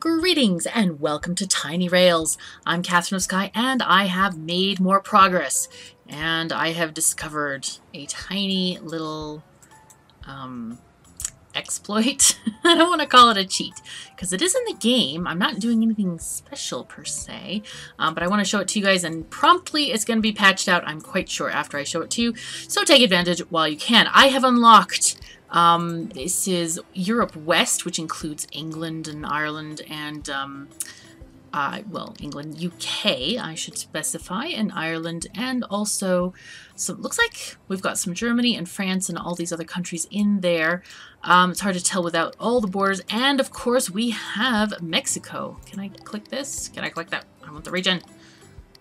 Greetings and welcome to Tiny Rails. I'm KatherineOfSky and I have made more progress. And I have discovered a tiny little exploit. I don't want to call it a cheat because it is in the game. I'm not doing anything special per se, but I want to show it to you guys, and promptly it's going to be patched out, I'm quite sure, after I show it to you. So take advantage while you can. I have unlocked this is Europe West, which includes England and Ireland and, well, England, UK, I should specify, and Ireland, and also, so it looks like we've got some Germany and France and all these other countries in there. It's hard to tell without all the borders, and of course we have Mexico. Can I click this? Can I click that? I want the region.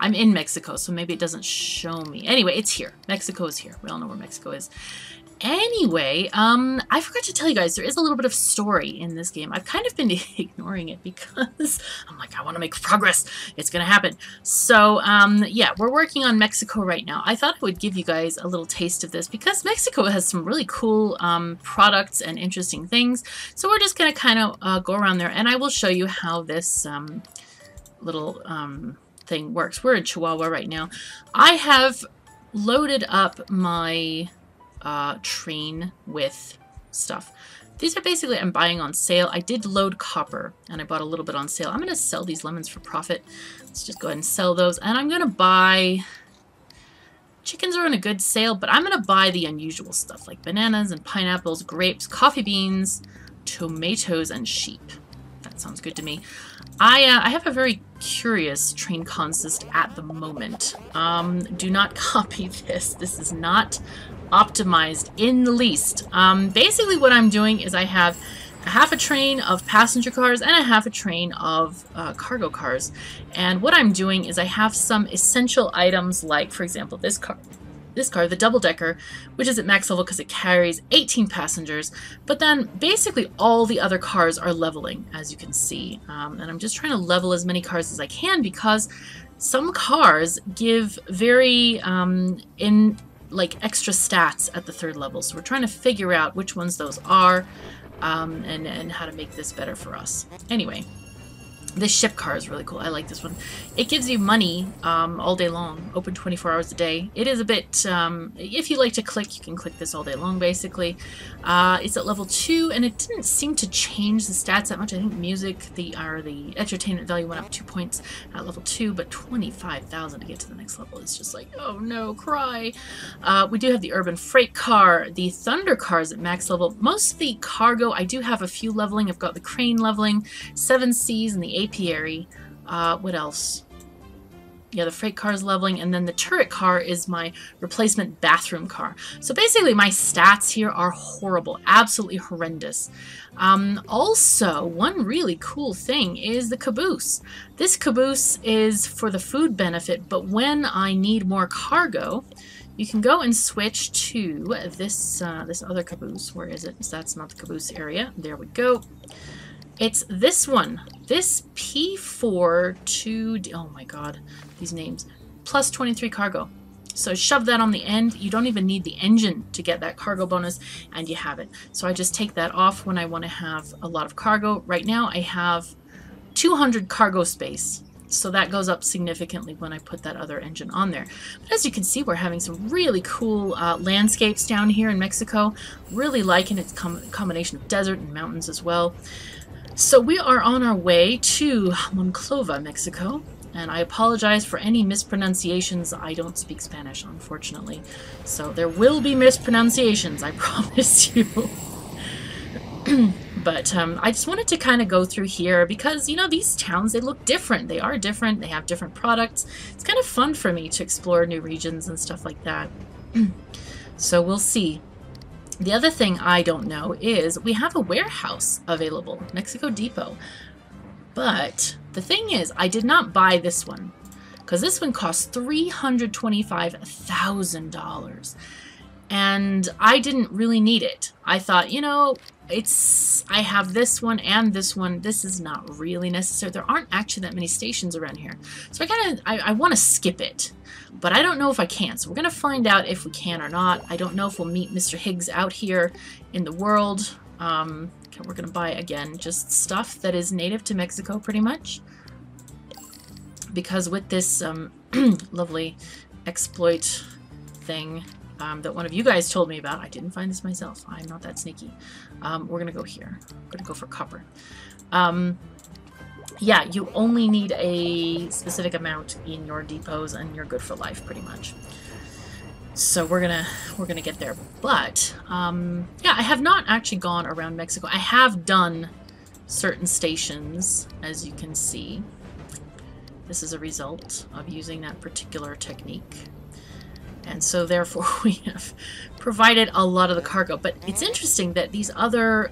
I'm in Mexico, so maybe it doesn't show me. Anyway, it's here. Mexico is here. We all know where Mexico is. Anyway, I forgot to tell you guys, there is a little bit of story in this game. I've kind of been ignoring it because I'm like, I want to make progress. It's going to happen. So, yeah, we're working on Mexico right now. I thought I would give you guys a little taste of this because Mexico has some really cool products and interesting things. So we're just going to kind of go around there, and I will show you how this little thing works. We're in Chihuahua right now. I have loaded up my train with stuff. These are basically I'm buying on sale. I did load copper and I bought a little bit on sale. I'm going to sell these lemons for profit. Let's just go ahead and sell those. And I'm going to buy chickens are on a good sale, but I'm going to buy the unusual stuff like bananas and pineapples, grapes, coffee beans, tomatoes, and sheep. That sounds good to me. I have a very curious train consist at the moment. Do not copy this. This is not optimized in the least. Basically what I'm doing is I have a half a train of passenger cars and a half a train of cargo cars. And what I'm doing is I have some essential items like, for example, this car, the double-decker, which is at max level because it carries 18 passengers, but then basically all the other cars are leveling, as you can see. And I'm just trying to level as many cars as I can because some cars give very extra stats at the third level. So we're trying to figure out which ones those are and how to make this better for us. Anyway. This ship car is really cool. I like this one. It gives you money all day long, open 24 hours a day. It is a bit, if you like to click, you can click this all day long, basically. It's at level 2, and it didn't seem to change the stats that much. I think music, the entertainment value went up 2 points at level 2, but 25,000 to get to the next level is just like, oh no, cry. We do have the urban freight car, the thunder cars at max level. Most of the cargo, I do have a few leveling. I've got the crane leveling, 7 Cs, and the apiary. What else? Yeah, the freight car is leveling, and then the turret car is my replacement bathroom car. So basically my stats here are horrible, absolutely horrendous. Also, one really cool thing is the caboose. This caboose is for the food benefit, but when I need more cargo, you can go and switch to this this other caboose. Where is it? So that's not the caboose area. There we go. It's this one, this P4 oh my god, these names, plus 23 cargo. So shove that on the end. You don't even need the engine to get that cargo bonus, and you have it. So I just take that off when I want to have a lot of cargo. Right now I have 200 cargo space, so that goes up significantly when I put that other engine on there. But as you can see, we're having some really cool landscapes down here in Mexico. Really liking its combination of desert and mountains as well. So we are on our way to Monclova, Mexico, and I apologize for any mispronunciations. I don't speak Spanish, unfortunately. So there will be mispronunciations, I promise you. But I just wanted to kind of go through here because, you know, these towns, they look different. They are different. They have different products. It's kind of fun for me to explore new regions and stuff like that. So we'll see. The other thing I don't know is we have a warehouse available, Mexico Depot. But the thing is, I did not buy this one because this one costs $325,000. And I didn't really need it. I thought, you know, I have this one and this one. This is not really necessary. There aren't actually that many stations around here. So I want to skip it. But I don't know if I can. So we're going to find out if we can or not. I don't know if we'll meet Mr. Higgs out here in the world. Okay, we're going to buy, again, just stuff that is native to Mexico, pretty much. Because with this lovely exploit thing that one of you guys told me about, I didn't find this myself. I'm not that sneaky. We're going to go here. We're going to go for copper. Yeah, you only need a specific amount in your depots and you're good for life, pretty much. So we're gonna get there. But yeah, I have not actually gone around Mexico. I have done certain stations, as you can see. This is a result of using that particular technique. And so therefore we have provided a lot of the cargo. But it's interesting that these other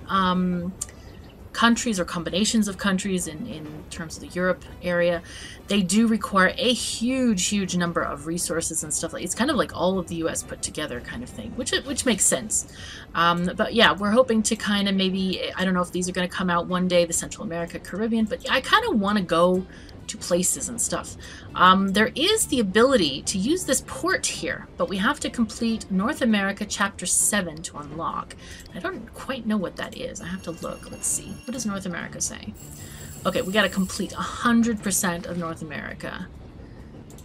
countries or combinations of countries in terms of the Europe area, they do require a huge number of resources and stuff. It's kind of like all of the US put together kind of thing, which makes sense. But yeah, we're hoping to kind of maybe, I don't know if these are going to come out one day, the Central America, Caribbean, but I kind of want to go to places and stuff. There is the ability to use this port here, but we have to complete North America Chapter 7 to unlock. I don't quite know what that is. I have to look. Let's see. What does North America say? Okay, we got to complete 100% of North America.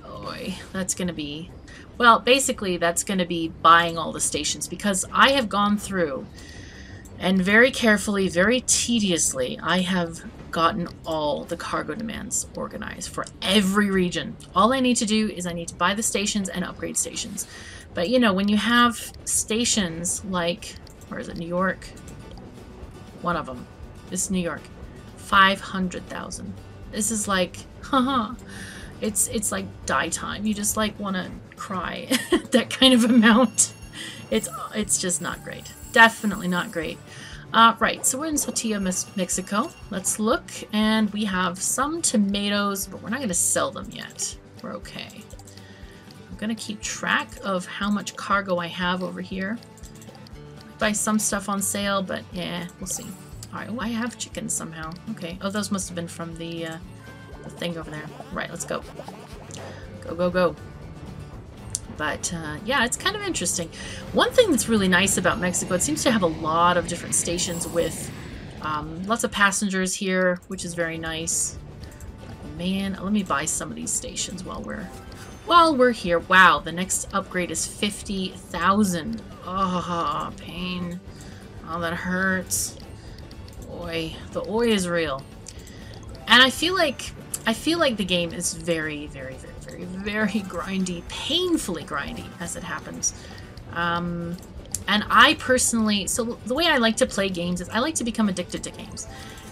Oy, that's going to be... Well, basically, that's going to be buying all the stations, because I have gone through and very carefully, very tediously, I have gotten all the cargo demands organized for every region. All I need to do is I need to buy the stations and upgrade stations. But you know, when you have stations like, where is it, New York? One of them. This is New York. 500,000. This is like, haha. It's like die time. You just like want to cry. That kind of amount. It's just not great. Definitely not great. Right, so we're in Saltillo, Mexico. Let's look, and we have some tomatoes, but we're not going to sell them yet. We're okay. I'm going to keep track of how much cargo I have over here. Buy some stuff on sale, but yeah, we'll see. Alright, oh, I have chickens somehow. Okay. Oh, those must have been from the thing over there. Right, let's go. Go. But yeah, it's kind of interesting. One thing that's really nice about Mexico, it seems to have a lot of different stations with lots of passengers here, which is very nice. Man, let me buy some of these stations while we're here. Wow, the next upgrade is 50,000. Oh, pain. Oh, that hurts. Oi, the oi is real. And I feel like the game is very grindy, painfully grindy as it happens. And I personally, so the way I like to play games is I like to become addicted to games.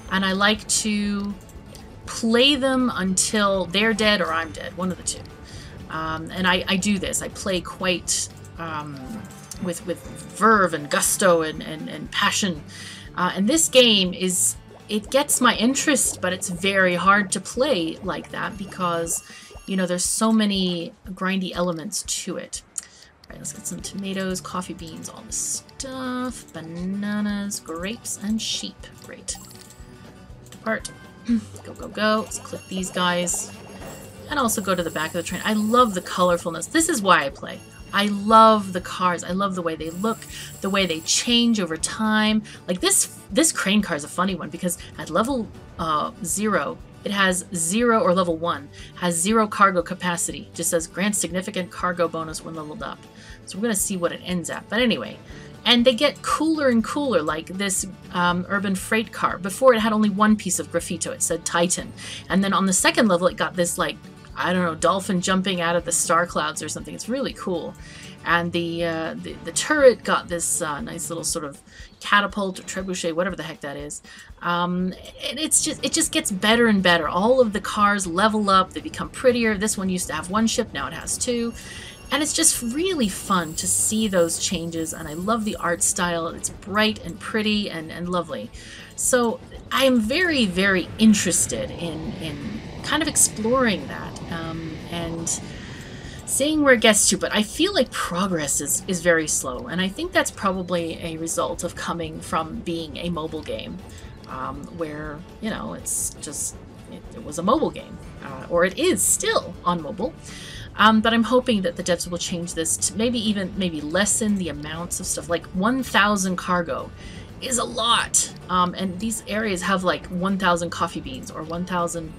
And I like to play them until they're dead or I'm dead, one of the two. And I do this. I play quite with verve and gusto and passion. And this game is, it gets my interest, but it's very hard to play like that because, you know, there's so many grindy elements to it. All right, let's get some tomatoes, coffee beans, all this stuff, bananas, grapes, and sheep. Great. Depart. Go. Let's click these guys. And also go to the back of the train. I love the colorfulness. This is why I play. I love the cars. I love the way they look, the way they change over time. Like this crane car is a funny one because at level 0, it has 0, or level 1, has 0 cargo capacity. Just says grant significant cargo bonus when leveled up. So we're going to see what it ends at. But anyway, and they get cooler and cooler, like this urban freight car. Before it had only one piece of graffito. It said Titan. And then on the second level, it got this, like, I don't know, dolphin jumping out of the star clouds or something. It's really cool. And the turret got this nice little sort of catapult or trebuchet, whatever the heck that is. And it just gets better and better. All of the cars level up. They become prettier. This one used to have 1 ship. Now it has 2. And it's just really fun to see those changes. And I love the art style. It's bright and pretty and lovely. So I am very interested in kind of exploring that and seeing where it gets to, but I feel like progress is very slow, and I think that's probably a result of coming from being a mobile game, where, you know, it's just, it was a mobile game, or it is still on mobile, but I'm hoping that the devs will change this to maybe lessen the amounts of stuff, like 1,000 cargo is a lot. And these areas have like 1,000 coffee beans or 1,000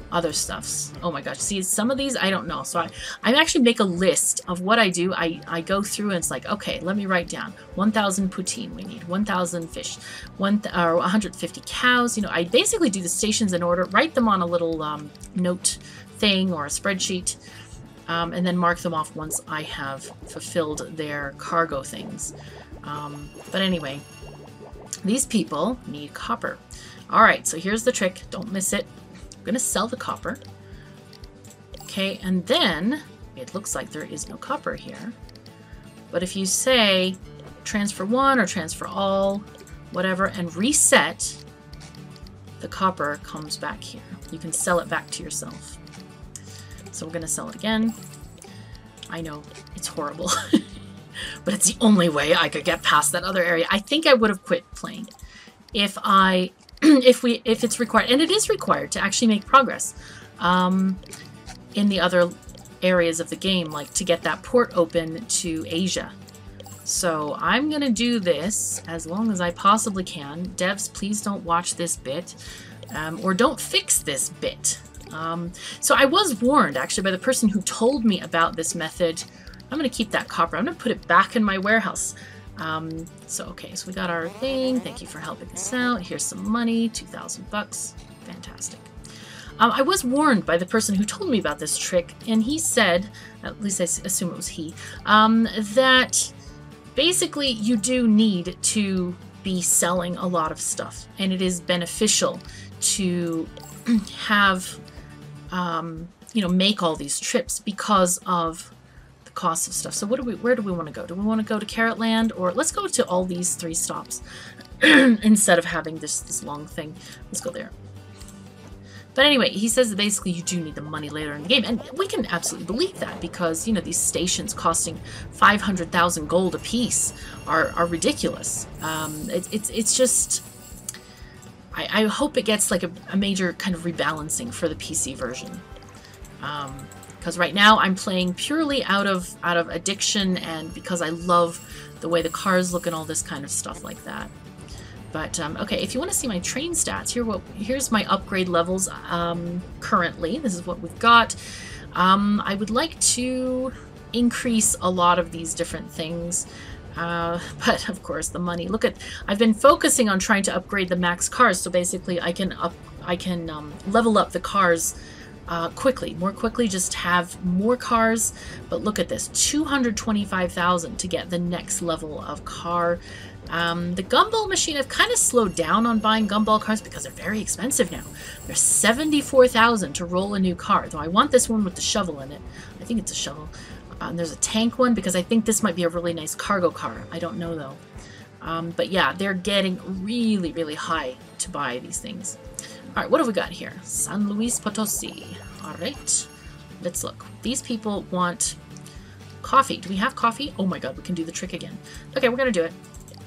other stuffs. Oh my gosh. See, some of these, I don't know. So I actually make a list of what I do. I go through and it's like, okay, let me write down 1,000 poutine we need, 1,000 fish, or 150 cows. You know, I basically do the stations in order, write them on a little note thing or a spreadsheet, and then mark them off once I have fulfilled their cargo things. But anyway, these people need copper. All right, so here's the trick. Don't miss it. I'm going to sell the copper. Okay, and then it looks like there is no copper here. But if you say transfer one or transfer all, whatever, and reset, the copper comes back here. You can sell it back to yourself. So we're going to sell it again. I know, it's horrible. But it's the only way I could get past that other area. I think I would have quit playing if it's required, and it is required to actually make progress in the other areas of the game, like to get that port open to Asia. So I'm gonna do this as long as I possibly can. Devs, please don't watch this bit, or don't fix this bit. So I was warned actually by the person who told me about this method. I'm gonna keep that copper. I'm gonna put it back in my warehouse. Okay, so we got our thing. Thank you for helping us out. Here's some money, 2,000 bucks. Fantastic. I was warned by the person who told me about this trick, and he said, at least I assume it was he, that basically you do need to be selling a lot of stuff, and it is beneficial to have, you know, make all these trips because of cost of stuff. So where do we want to go? Do we want to go to Carrot Land, or let's go to all these 3 stops instead of having this long thing. Let's go there. But anyway, he says that basically you do need the money later in the game, and we can absolutely believe that because, you know, these stations costing 500,000 gold a piece are ridiculous. It's just, I hope it gets like a major kind of rebalancing for the PC version. Because right now I'm playing purely out of addiction and because I love the way the cars look and all this kind of stuff like that. But okay, if you want to see my train stats, here's my upgrade levels currently. This is what we've got. I would like to increase a lot of these different things. But of course the money. Look at, I've been focusing on trying to upgrade the max cars, so basically I can level up the cars more quickly, just have more cars. But look at this, 225,000 to get the next level of car. The gumball machine, I've kind of slowed down on buying gumball cars because they're very expensive now. They're 74,000 to roll a new car, though I want this one with the shovel in it. I think it's a shovel. There's a tank one because I think this might be a really nice cargo car. I don't know though. But yeah, they're getting really, really high to buy these things. All right, what have we got here? San Luis Potosi. All right, let's look. These people want coffee. Do we have coffee? Oh my God, we can do the trick again. Okay, we're gonna do it.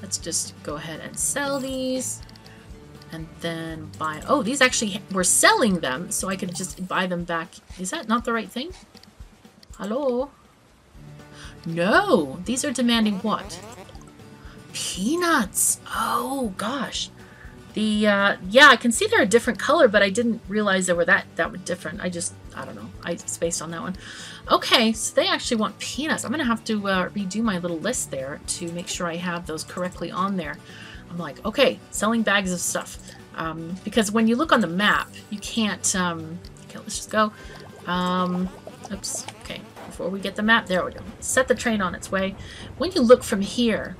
Let's just go ahead and sell these and then buy. Oh, these actually, we're selling them, so I could just buy them back. Is that not the right thing? Hello? No, these are demanding what? Peanuts. Oh gosh. Yeah, I can see they're a different color, but I didn't realize they were that different. I don't know. I spaced on that one. Okay, so they actually want peanuts. I'm gonna have to redo my little list there to make sure I have those correctly on there. I'm like, okay, selling bags of stuff. Because when you look on the map, you can't, okay, let's just go. Oops, okay, before we get the map, there we go. Set the train on its way. When you look from here,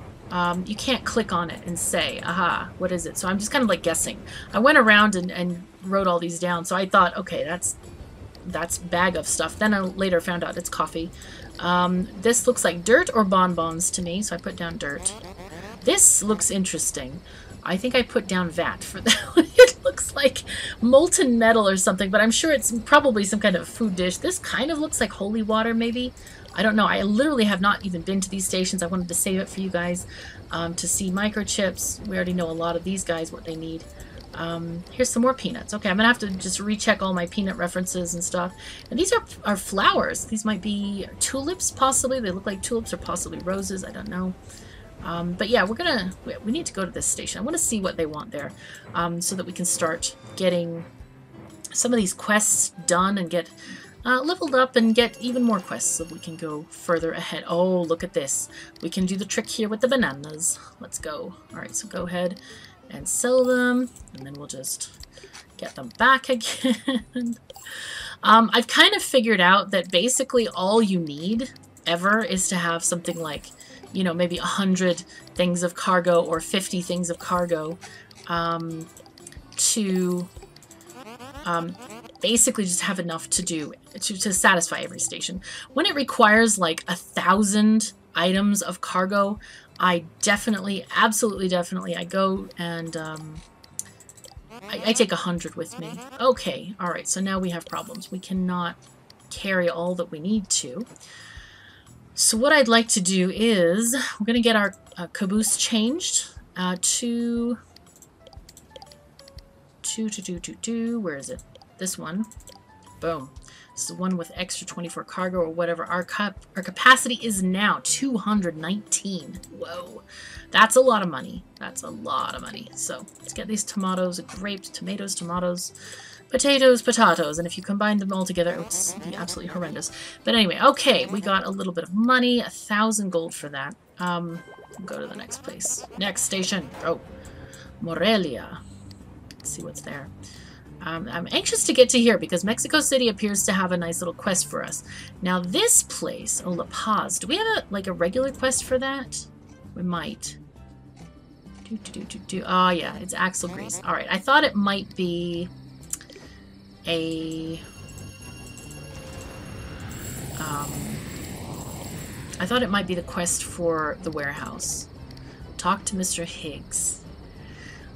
you can't click on it and say, aha, what is it? So I'm just kind of like guessing. I went around and wrote all these down, so I thought, okay, that's bag of stuff. Then I later found out it's coffee. This looks like dirt or bonbons to me, so I put down dirt. This looks interesting. I think I put down vat for that one. It looks like molten metal or something, but I'm sure it's probably some kind of food dish. This kind of looks like holy water, maybe. I don't know. I literally have not even been to these stations. I wanted to save it for you guys to see microchips. We already know a lot of these guys, what they need. Here's some more peanuts. Okay, I'm going to have to just recheck all my peanut references and stuff. And these are flowers. These might be tulips, possibly. They look like tulips or possibly roses. I don't know. But yeah, we need to go to this station. I want to see what they want there, so that we can start getting some of these quests done and get leveled up and get even more quests so we can go further ahead. Oh, look at this. We can do the trick here with the bananas. Let's go. Alright, so go ahead and sell them, and then we'll just get them back again. I've kind of figured out that basically all you need ever is to have something like, you know, maybe 100 things of cargo or 50 things of cargo to basically just have enough to do to satisfy every station. When it requires like 1,000 items of cargo, I definitely, absolutely definitely, I go and I take 100 with me. Okay, alright, so now we have problems. We cannot carry all that we need to. So what I'd like to do is, we're going to get our caboose changed to where is it? This one. Boom. This is the one with extra 24 cargo or whatever. Our capacity is now 219. Whoa. That's a lot of money. That's a lot of money. So let's get these tomatoes, grapes, tomatoes, potatoes, potatoes. And if you combine them all together, it would be absolutely horrendous. But anyway, okay. We got a little bit of money. 1,000 gold for that. We'll go to the next place. Next station. Oh. Morelia. Let's see what's there. I'm anxious to get to here because Mexico City appears to have a nice little quest for us. Now this place, oh, La Paz, do we have a regular quest for that? We might. Oh yeah, it's axle grease. All right, I thought it might be a. I thought it might be the quest for the warehouse. Talk to Mr. Higgs.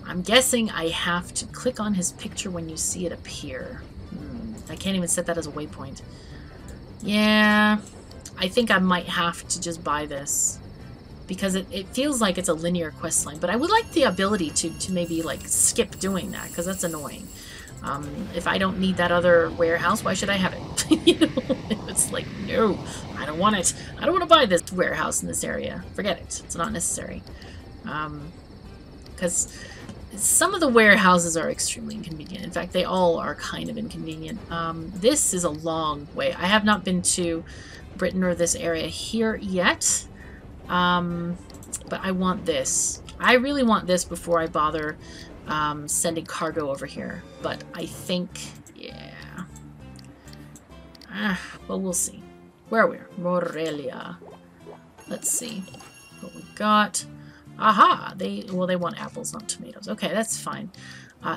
I'm guessing I have to click on his picture when you see it appear. I can't even set that as a waypoint. Yeah, I think I might have to just buy this. Because it feels like it's a linear quest line. But I would like the ability to maybe like skip doing that, because that's annoying. If I don't need that other warehouse, why should I have it? You know, it's like, no, I don't want it. I don't want to buy this warehouse in this area. Forget it. It's not necessary. Because some of the warehouses are extremely inconvenient. In fact, they all are kind of inconvenient. This is a long way. I have not been to Britain or this area here yet. But I want this. I really want this before I bother sending cargo over here. But I think, yeah. Well, we'll see. Where are we? Morelia. Let's see what we got. Aha! They want apples, not tomatoes. Okay, that's fine.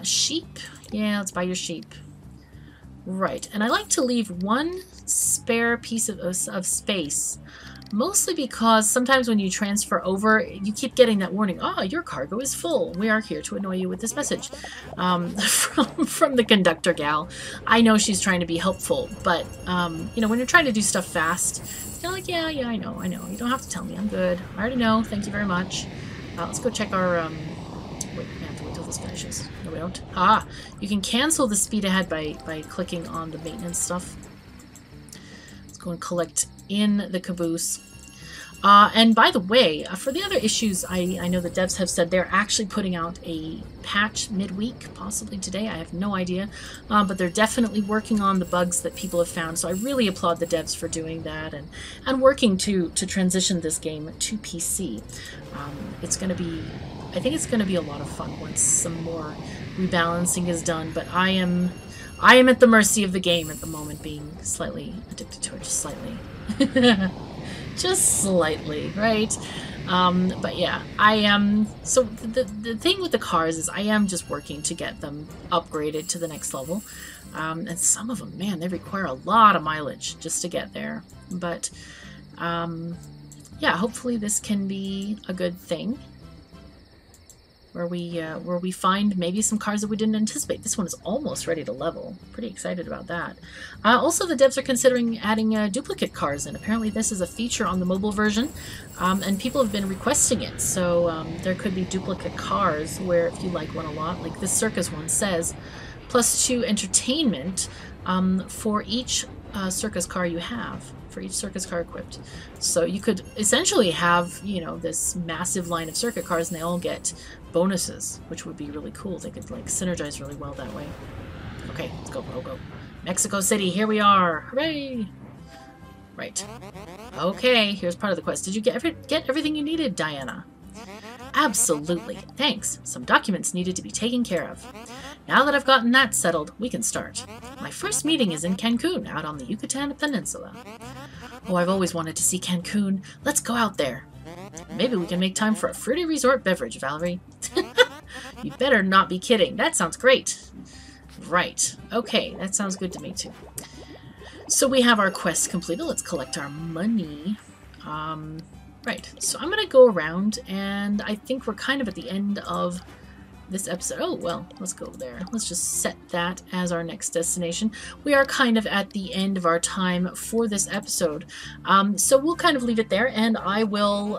Sheep? Yeah, let's buy your sheep. Right, and I like to leave one spare piece of space. Mostly because sometimes when you transfer over, you keep getting that warning, oh, your cargo is full. We are here to annoy you with this message. From the conductor gal. I know she's trying to be helpful, but, you know, when you're trying to do stuff fast, you're like, yeah, I know. You don't have to tell me. I'm good. I already know. Thank you very much. Let's go check our, wait, we have to wait till this finishes. No, we don't. Ah, you can cancel the speed ahead by clicking on the maintenance stuff. Let's go and collect in the caboose. And by the way, for the other issues, I know the devs have said they're actually putting out a patch midweek, possibly today. I have no idea. But they're definitely working on the bugs that people have found. So I really applaud the devs for doing that and working to transition this game to PC. It's going to be, I think it's going to be a lot of fun once some more rebalancing is done. But I am at the mercy of the game at the moment, being slightly addicted to it, just slightly. Just slightly, right? But yeah, I am. So the thing with the cars is I am just working to get them upgraded to the next level. And some of them, man, they require a lot of mileage just to get there. But yeah, hopefully this can be a good thing. Where we find maybe some cars that we didn't anticipate. This one is almost ready to level. Pretty excited about that. Also, the devs are considering adding duplicate cars in. Apparently, this is a feature on the mobile version, and people have been requesting it. So there could be duplicate cars where, if you like one a lot, like this circus one says, +2 entertainment for each circus car you have. for each circus car equipped. So you could essentially have, you know, this massive line of circuit cars and they all get bonuses, which would be really cool. They could like synergize really well that way. Okay, let's go, go, go. Mexico City, here we are. Hooray! Right. Okay, here's part of the quest. Did you get everything you needed, Diana? Absolutely. Thanks. Some documents needed to be taken care of. Now that I've gotten that settled, we can start. My first meeting is in Cancun, out on the Yucatan Peninsula. Oh, I've always wanted to see Cancun. Let's go out there. Maybe we can make time for a fruity resort beverage, Valerie. You better not be kidding. That sounds great. Right. Okay, that sounds good to me too. So we have our quest completed. Let's collect our money. Right, so I'm going to go around, and I think we're kind of at the end of this episode. Oh, well, let's go there. Let's just set that as our next destination. We are kind of at the end of our time for this episode. So we'll kind of leave it there, and I will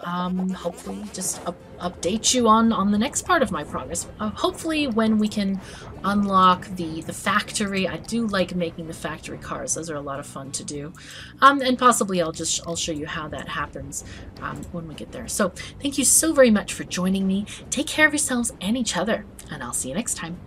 hopefully just update you on the next part of my progress. Hopefully when we can unlock the factory. I do like making the factory cars. Those are a lot of fun to do. And possibly I'll show you how that happens when we get there. So thank you so very much for joining me. Take care of yourselves and each other, and I'll see you next time.